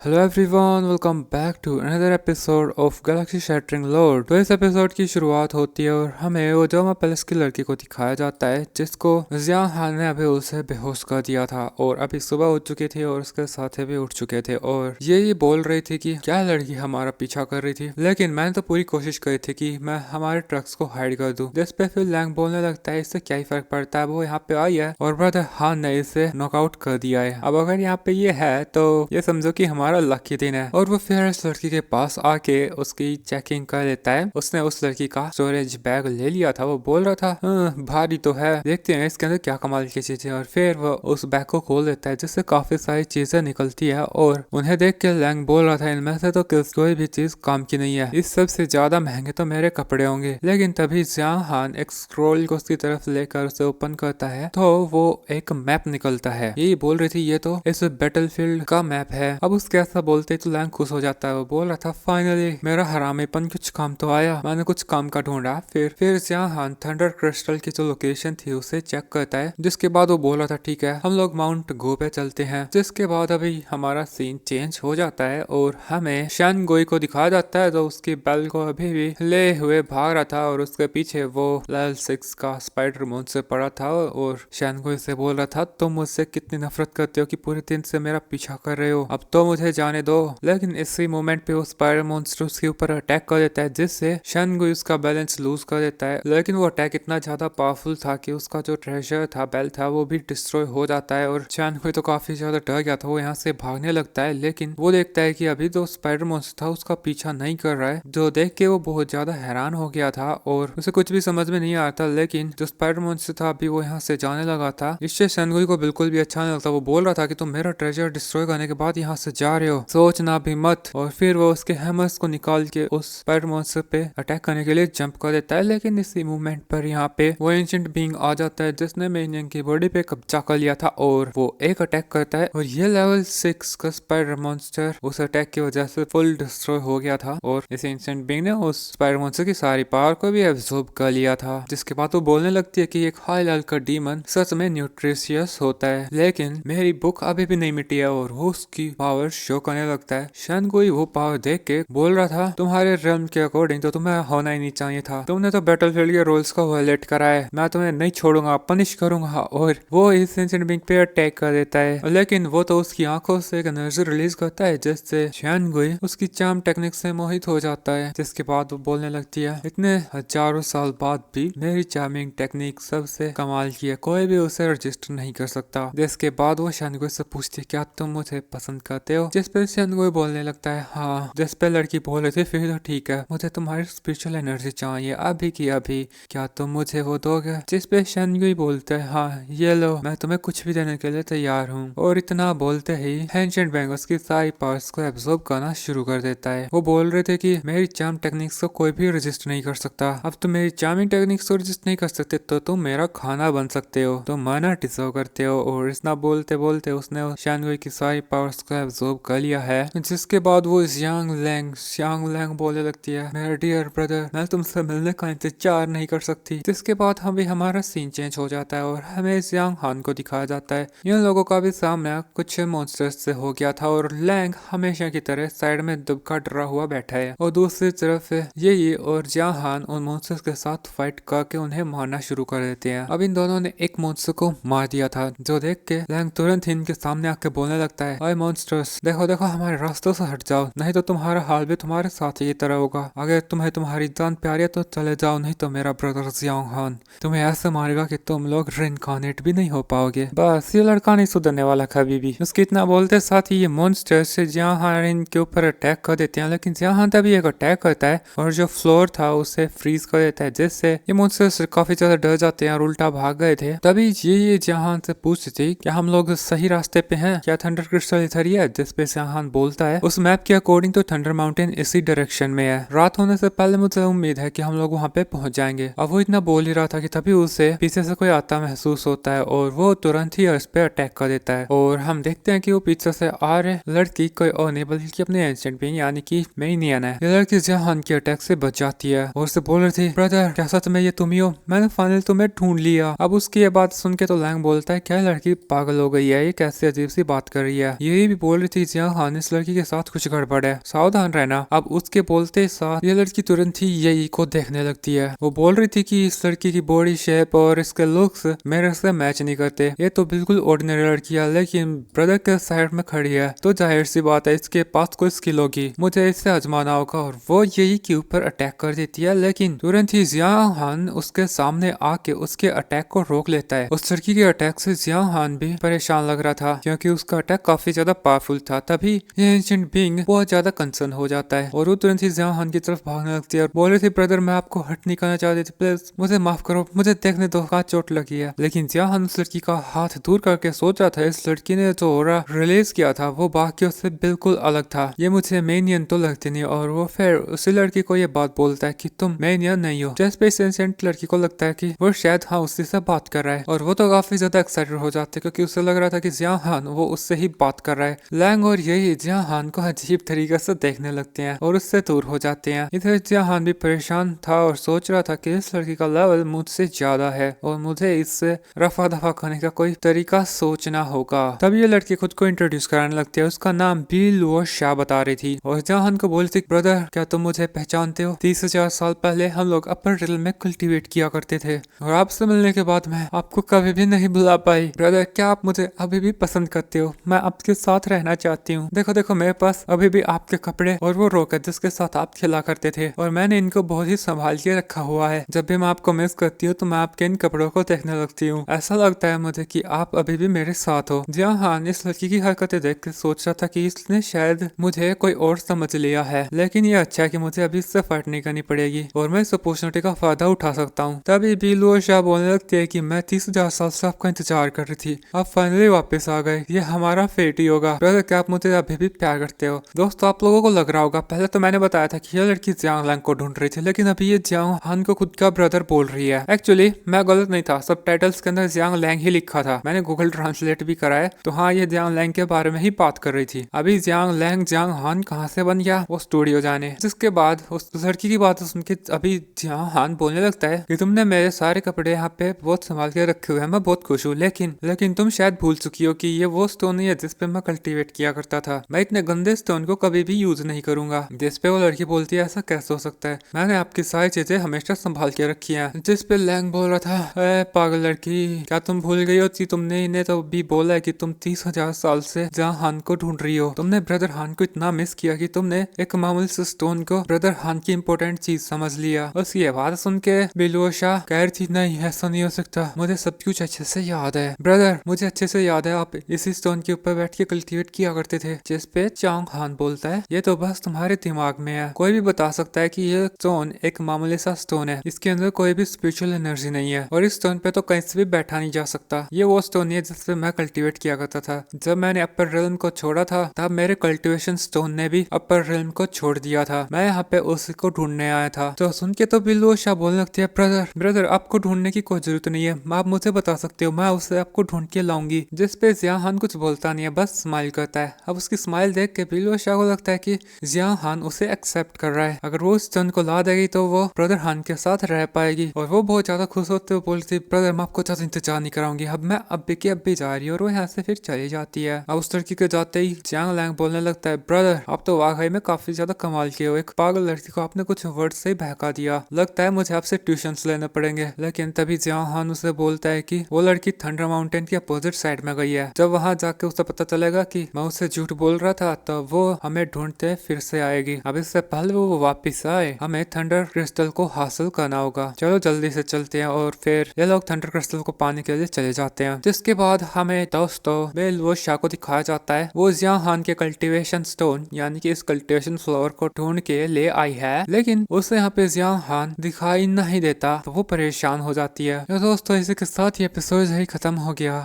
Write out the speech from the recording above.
Hello everyone, welcome back to another episode of galaxy shattering lord. तो इस episode की शुरुआत होती है और हमें वो जोमा पैलेस की लड़की को दिखाया जाता है जिसको जिया हान ने अभी उसे बेहोश कर दिया था और अभी सुबह उठ चुकी थी और उसके साथी भी उठ चुके थे और ये बोल रही थी कि क्या लड़की हमारा पीछा कर रही थी, लेकिन मैंने तो पूरी कोशिश करी थी कि मैं हमारे ट्रक्स को हाइड कर दूं। जिस पे फिर लैंग बोलने लगता है इससे क्या ही फर्क पड़ता है, वो यहाँ पे आई है और ब्रदर हान ने इसे नॉकआउट कर दिया है। अब अगर यहाँ पे ये है तो ये समझो कि हमारा लकी दिन है। और वो फिर उस लड़की के पास आके उसकी चेकिंग कर लेता है। उसने उस लड़की का स्टोरेज बैग ले लिया था। वो बोल रहा था भारी तो है, देखते हैं इसके अंदर क्या कमाल की चीजें। और फिर वो उस बैग को खोल देता है जिससे काफी सारी चीजें निकलती है और उन्हें देख के लैंग बोल रहा था इनमें से तो कोई भी चीज काम की नहीं है, इस सबसे ज्यादा महंगे तो मेरे कपड़े होंगे। लेकिन तभी जिया हान एक स्क्रोल को उसकी तरफ लेकर उसे ओपन करता है तो वो एक मैप निकलता है। यही बोल रही थी ये तो इस बैटलफील्ड का मैप है। अब उसके ऐसा बोलते ही तो लैंग खुश हो जाता है। वो बोल रहा था फाइनली मेरा हरामीपन कुछ काम तो आया, मैंने कुछ काम का ढूंढा। फिर जिया हान थंडर क्रिस्टल की जो लोकेशन थी उसे चेक करता है, जिसके बाद वो बोल रहा था ठीक है हम लोग माउंट गो पे चलते हैं। जिसके बाद अभी हमारा सीन चेंज हो जाता है और हमें शैन गोई को दिखाया जाता है जो उसकी बेल को अभी भी ले हुए भाग रहा था और उसके पीछे वो लेवल 6 का स्पाइडर मोन से पड़ा था और शैन गोई से बोल रहा था तुम मुझसे कितनी नफरत करते हो कि पूरे दिन से मेरा पीछा कर रहे हो, अब तो मुझे जाने दो। लेकिन इसी मोमेंट पे वो स्पाइडर मॉन्स्टर उसके ऊपर अटैक कर देता है जिससे शैनगुई उसका बैलेंस लूज कर देता है। लेकिन वो अटैक इतना ज्यादा पावरफुल था कि उसका जो ट्रेजर था बेल था वो भी डिस्ट्रॉय हो जाता है और शैनगुई तो काफी ज्यादा डर गया था। वो यहाँ से भागने लगता है लेकिन वो देखता है कि अभी जो स्पाइडर मॉन्स्टर था उसका पीछा नहीं कर रहा है, जो देख के वो बहुत ज्यादा हैरान हो गया था और उसे कुछ भी समझ में नहीं आता। लेकिन जो स्पाइडर मॉन्स्टर था अभी वो यहाँ से जाने लगा था, इससे शैनगुई को बिल्कुल भी अच्छा नहीं लगता। वो बोल रहा था कि तुम मेरा ट्रेजर डिस्ट्रॉय करने के बाद यहाँ से जा रहे हो, सोचना भी मत। और फिर वो उसके हैमर्स को निकाल के उस स्पाइडर मॉन्स्टर पे अटैक करने के लिए जंप कर देता है। लेकिन इसी मूवमेंट पर यहाँ पे वो एंशिएंट बीइंग आ जाता है जिसने मेनियन की बॉडी पे कब्जा कर लिया था और वो एक अटैक करता है और ये लेवल 6 का स्पाइडर मॉन्स्टर उस अटैक की वजह से फुल डिस्ट्रॉय हो गया था और इस एंशिएंट बीइंग ने उस स्पाइडर मॉन्स्टर की सारी पावर को भी एब्जॉर्ब कर लिया था। जिसके बाद वो बोलने लगती है कि एक हाई लेवल का डीमन सच में न्यूट्रिशियस होता है, लेकिन मेरी बुक अभी भी नहीं मिटी है। और वो उसकी पावर शो करने लगता है। शैनगुई वो पावर देख के बोल रहा था तुम्हारे realm के अकॉर्डिंग तो तुम्हें होना ही नहीं चाहिए था, तुमने तो बैटलफील्ड के रूल्स को वायलेट करा है, मैं तुम्हें नहीं छोड़ूंगा, पनिश करूंगा। और वो इस एंशिएंट बीइंग पे अटैक कर देता है लेकिन वो तो उसकी आंखों से एक एनर्जी रिलीज करता है जिससे शैनगुई उसकी चार्म टेक्निक से मोहित हो जाता है। जिसके बाद वो बोलने लगती है इतने हजारों साल बाद भी मेरी चार्मिंग टेक्निक सबसे कमाल की है, कोई भी उसे रजिस्टर नहीं कर सकता। जिसके बाद वो शैनगुई से पूछती क्या तुम मुझे पसंद करते हो, जिस पे शैनगुई बोलने लगता है हाँ। जिस पे लड़की बोल रही थी फिर तो ठीक है, मुझे तुम्हारी स्पिरिचुअल एनर्जी चाहिए अभी की अभी, क्या तुम मुझे वो दोगे। जिस पे शैनगुई बोलता है हाँ ये लो, मैं तुम्हें कुछ भी देने के लिए तैयार हूँ। और इतना बोलते ही एंशिएंट बैंग उसकी सारी पावर्स को एब्जॉर्ब करना शुरू कर देता है। वो बोल रहे थे कि मेरी चार्म टेक्निक्स को कोई भी रजिस्ट नहीं कर सकता, अब तुम मेरी चार्मिंग टेक्निक्स को रजिस्ट नहीं कर सकते तो तुम मेरा खाना बन सकते हो, तुम मना डिजर्व करते हो। और इतना बोलते बोलते उसने शैनगुई की सारी पावर्स को एब्जॉर्ब कर लिया है। जिसके बाद वो यांग लैंग बोलने लगती है मेरा डियर ब्रदर मैं तुमसे मिलने का इंतजार नहीं कर सकती। जिसके बाद हमारा सीन चेंज हो जाता है और हमें यांग हान को दिखाया जाता है। इन लोगों का भी सामना कुछ मॉन्स्टर्स से हो गया था और लैंग हमेशा की तरह साइड में दुबका डरा हुआ बैठा है और दूसरी तरफ ये और जिया हान उन मॉन्स्टर्स के साथ फाइट करके उन्हें मारना शुरू कर देते हैं। अब इन दोनों ने एक मॉन्स्टर को मार दिया था, जो देख के लैंग तुरंत ही इनके सामने आके बोलने लगता है ओए मॉन्स्टर्स देखो देखो हमारे रास्तों से हट जाओ, नहीं तो तुम्हारा हाल भी तुम्हारे साथ ही तरह होगा। अगर तुम्हें तुम्हारी जान प्यारी है तो चले जाओ, नहीं तो मेरा ब्रदर जियांग हान तुम्हें ऐसे मारेगा कि तुम लोग रिइनकार्नेट भी नहीं हो पाओगे। बस ये लड़का नहीं सुधरने वाला कभी भी। उसके इतना बोलते साथ ही ये मॉन्स्टर्स जियांग हान इनके ऊपर अटैक कर देते हैं, लेकिन जियांग हान तभी एक अटैक करता है और जो फ्लोर था उसे फ्रीज कर देता है, जिससे ये मॉन्स्टर्स काफी ज्यादा डर जाते हैं और उल्टा भाग गए थे। तभी ये जहान से पूछती थी क्या हम लोग सही रास्ते पे हैं, क्या थंडर क्रिस्टल इधर ही है। जिस पे जहान बोलता है उस मैप के अकॉर्डिंग तो थंडर माउंटेन इसी डायरेक्शन में है, रात होने से पहले मुझे उम्मीद है कि हम लोग वहाँ पे पहुंच जाएंगे। अब वो इतना बोल ही रहा था कि तभी उसे पीछे से कोई आता महसूस होता है और वो तुरंत ही उस पे अटैक कर देता है। और हम देखते हैं कि वो पीछे से आ रहे लड़की कोई और नहीं बल्कि अपने एंशिएंट बीइंग यानी कि मेनियन है। ये लड़की जहान के अटैक से बच जाती है और उसे बोल रही थी ब्रदर क्या सच में ये तुम ही हो, मैंने फाइनली तुम्हें ढूंढ लिया। अब उसकी ये बात सुन के तो लैंग बोलता है क्या लड़की पागल हो गई है, ये कैसे अजीब सी बात कर रही है। यही भी बोल रही थी जिया हान इस लड़की के साथ कुछ गड़बड़ है, सावधान रहना। अब उसके बोलते साथ ये लड़की तुरंत ही यही को देखने लगती है। वो बोल रही थी कि इस लड़की की बॉडी शेप और इसके लुक्स मेरे से मैच नहीं करते, ये तो बिल्कुल ऑर्डिनरी लड़की है, लेकिन ब्रदर के साइड में खड़ी है तो जाहिर सी बात है इसके पास कोई स्किल होगी, मुझे इससे आजमाना होगा। और वो यही के ऊपर अटैक कर देती है, लेकिन तुरंत ही जिया हान उसके सामने आके उसके अटैक को रोक लेता है। उस लड़की के अटैक से जिया हान भी परेशान लग रहा था क्योंकि उसका अटैक काफी ज्यादा पावरफुल था। तभी ये एंशिएंट बीइंग बहुत ज्यादा कंसर्न हो जाता है और वो तुरंत ही जिया हान की तरफ भागने लगती है और बोल रही थी ब्रदर मैं आपको हर्ट नहीं करना चाहती थी, प्लीज मुझे माफ करो, मुझे देखने दो, कहाँ चोट लगी है। लेकिन जिया हान उस लड़की का हाथ दूर करके सोच रहा था इस लड़की ने जो ऑरा रिलीज किया था वो बाकियों से बिल्कुल अलग था, ये मुझे मेनियन तो लगती नहीं। और वो फिर उसी लड़की को ये बात बोलता है कि तुम मेनियन नहीं हो। जस्ट पे एंशिएंट लड़की को लगता है कि वो शायद हाँ उसी से बात कर रहा है और वो तो काफी ज्यादा एक्साइटेड हो जाते हैं क्योंकि उसे लग रहा था कि जिया हान वो उससे ही बात कर रहा है। लैंग और यही जिया हान को अजीब तरीके से देखने लगते हैं और उससे दूर हो जाते हैं। इधर जिया हान भी परेशान था और सोच रहा था कि इस लड़की का लेवल मुझसे ज्यादा है और मुझे इससे रफा दफा करने का कोई तरीका सोचना होगा। तब ये लड़की खुद को इंट्रोड्यूस कराने लगती है, उसका नाम बिल वो शाह बता रही थी और जिया हान को बोलती ब्रदर क्या तुम मुझे पहचानते हो, 30,000 साल पहले हम लोग अपर रिल में कल्टीवेट किया करते थे और आपसे मिलने के बाद मैं आपको कभी भी नहीं भुला पाई। ब्रदर क्या आप मुझे अभी भी पसंद करते हो, मैं आपके साथ रहना चाहती हूँ। देखो देखो मेरे पास अभी भी आपके कपड़े और वो रॉकेट जिसके साथ आप खेला करते थे और मैंने इनको बहुत ही संभाल के रखा हुआ है। जब भी मैं आपको मिस करती हूँ तो मैं आपके इन कपड़ों को देखने लगती हूँ, ऐसा लगता है मुझे कि आप अभी भी मेरे साथ हो। जिया हान इस लड़की की हरकतें देख कर सोच रहा था कि इसने शायद मुझे कोई और समझ लिया है, लेकिन ये अच्छा है कि मुझे अभी इससे फाइट नहीं करनी पड़ेगी और मैं इस अपॉर्चुनिटी का फायदा उठा सकता हूँ। तभी बिलू शाह बोलने लगती है कि मैं 30,000 साल से आपका इंतजार कर रही थी, आप फाइनली वापस आ गए, ये हमारा फेट ही होगा। ब्रदर क्या आप मुझे अभी भी प्यार करते हो? दोस्तों आप लोगों को लग रहा होगा पहले तो मैंने बताया था कि ये लड़की जियांग लैंग को ढूंढ रही थी, लेकिन अभी ये जियांग हान को खुद का ब्रदर बोल रही है। एक्चुअली मैं गलत नहीं था, सब टाइटल्स के अंदर जियांग लैंग ही लिखा था, मैंने गूगल ट्रांसलेट भी करा है। तो हाँ ये जियांग लैंग के बारे में ही बात कर रही थी। अभी जियांग लैंग जियांग हान कहाँ से बन गया वो स्टूडियो जाने। जिसके बाद उस लड़की की बात सुन के अभी जियांग हान बोलने लगता है कि तुमने मेरे सारे कपड़े यहाँ पे बहुत संभाल के रखे हुए हैं, मैं बहुत खुश हूँ, लेकिन तुम शायद भूल चुकी हो कि ये वो स्टोन नहीं है जिसपे मैं कल्टीवेट किया करता था, मैं इतने गंदे स्टोन को कभी भी यूज नहीं करूंगा। जिसपे वो लड़की बोलती है ऐसा कैसे हो सकता है, मैंने आपकी सारी चीजें हमेशा संभाल के रखी हैं। जिसपे लैंग बोल रहा था अरे पागल लड़की क्या तुम भूल गई हो कि तुमने इन्हें तो भी बोला है कि तुम 30,000 साल से जहाँ हान को ढूंढ रही हो, तुमने ब्रदर हान को इतना मिस किया कि तुमने एक मामूली से स्टोन को ब्रदर हान की इंपॉर्टेंट चीज समझ लिया। बस ये बात सुन के बिलुओ शाह कह रही थी नहीं ऐसा नहीं हो सकता, मुझे सब कुछ अच्छे से याद है ब्रदर, मुझे अच्छे से याद है आप इसी स्टोन के ऊपर बैठ के कल्टीवेट किया करते थे। जिसपे चांग हान बोलता है ये तो बस तुम्हारे दिमाग में है, कोई भी बता सकता है कि ये स्टोन एक मामूली सा स्टोन है, इसके अंदर कोई भी स्पिरिचुअल एनर्जी नहीं है और इस स्टोन पे तो कहीं से भी बैठा नहीं जा सकता। ये वो स्टोन है जिसपे मैं कल्टीवेट किया करता था। जब मैंने अपर रिल्म को छोड़ा था तब मेरे कल्टीवेशन स्टोन ने भी अपर रिल्म को छोड़ दिया था, मैं यहाँ पे उसी को ढूंढने आया था। तो सुन के तो बिल्लू शाह बोलने लगती है ब्रदर आपको ढूंढने की कोई जरूरत नहीं है, आप मुझे बता सकते हो, मैं उसे आपको ढूंढ के लाऊंगी। जिसपे जिया हान कुछ बोलता नहीं है, बस स्माइल करता है। अब उसकी स्माइल देख के बिल्लू शाह को लगता है कि जिया हान उसे एक्सेप्ट कर रहा है, अगर वो उस स्टोन को ला देगी तो वो ब्रदर हान के साथ रह पाएगी। और वो बहुत ज्यादा खुश होते हुए बोलती ब्रदर मैं आपको ज्यादा इंतजार नहीं कराऊंगी, अब मैं अब्बे की अब्बी जा रही है। और वो यहाँ से फिर चली जाती है। अब उस लड़की के जाते ही जियांग लैंग बोलने लगता है ब्रदर आप तो वाकई में काफी ज्यादा कमाल किए हो, एक पागल लड़की को आपने कुछ वर्ड से ही बहका दिया, लगता है मुझे आपसे ट्यूशन लेने पड़ेंगे। लेकिन तभी जियांग हान उसे बोलता है कि वो लड़की थंडर माउंटेन की अपोजिट साइड में गई है, जब वहां जाके उसे पता चलेगा कि मैं उसे झूठ बोल रहा था तो वो हमें ढूंढते फिर से आएगी। अब इससे पहले वो वापिस आए हमें थंडर क्रिस्टल को हासिल करना होगा। चलो जल्दी से चलते हैं। और फिर ये लोग थंडर क्रिस्टल को पाने के लिए चले जाते हैं। जिसके बाद हमें दोस्तों बेल वो शाह को दिखाया जाता है, वो जियांग हान के कल्टीवेशन स्टोन यानी कि इस कल्टीवेशन फ्लावर को ढूंढ के ले आई है, लेकिन उसे यहाँ पे जियांग हान दिखाई नहीं देता तो वो परेशान हो जाती है। तो दोस्तों इसी के साथ ये एपिसोड ही खत्म हो गया।